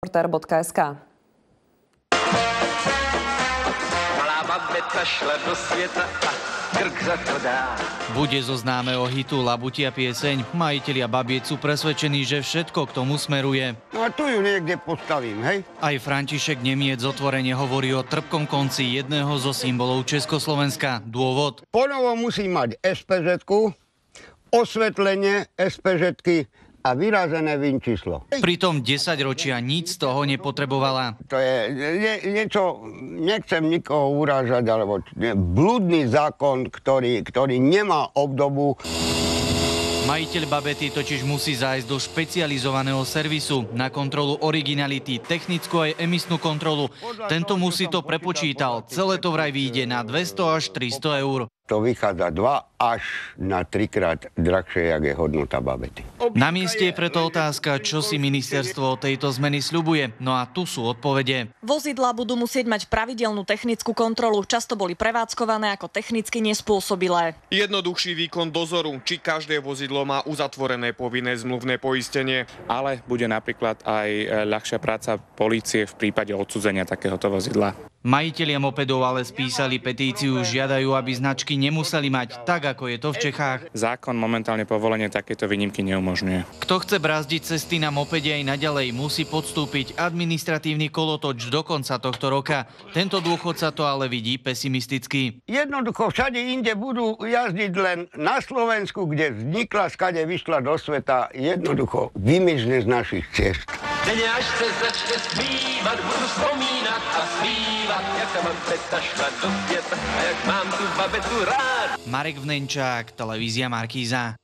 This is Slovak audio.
Reporter.sk. Malá babeta šla do sveta a krk za to dá. Bude zo známeho hitu Labutia pieseň. Majitelia babiec sú presvedčení, že všetko k tomu smeruje. No a tu ju niekde postavím, hej? Aj František Nemiec otvorene hovorí o trpkom konci jedného zo symbolov Československa. Dôvod? Ponovo musím mať SPŽ-ku, osvetlenie SPŽ-ky a vyrazené vinčíslo. Pritom 10 ročia nič z toho nepotrebovala. To je niečo, nechcem nikoho urážať, alebo blúdny zákon, ktorý nemá obdobu. Majiteľ babety totiž musí zájsť do špecializovaného servisu na kontrolu originality, technickú aj emisnú kontrolu. Tento mu si to prepočítal. Celé to vraj vyjde na 200 až 300 eur. To vychádza 2 až na 3-krát drahšie, jak je hodnota babety. Na mieste je preto otázka, čo si ministerstvo o tejto zmeny sľubuje. No a tu sú odpovede. Vozidlá budú musieť mať pravidelnú technickú kontrolu. Často boli prevádzkované ako technicky nespôsobilé. Jednoduchší výkon dozoru, či každé vozidlo má uzatvorené povinné zmluvné poistenie. Ale bude napríklad aj ľahšia práca polície v prípade odsúdenia takéhoto vozidla. Majitelia mopedov ale spísali petíciu, žiadajú, aby značky nemuseli mať tak, ako je to v Čechách. Zákon momentálne povolenie takéto výnimky neumožňuje. Kto chce brázdiť cesty na mopede aj naďalej, musí podstúpiť administratívny kolotoč do konca tohto roka. Tento dôchodca to ale vidí pesimisticky. Jednoducho všade inde budú jazdiť len na Slovensku, kde vznikla, skade vyšla do sveta, jednoducho vymizne z našich ciest. Denne až se začne zpívat, budu vzpomínat a zpívat, jak ta babeta šla do světa a jak mám tu babetu rád. Marek Vnenčák, televízia Markíza.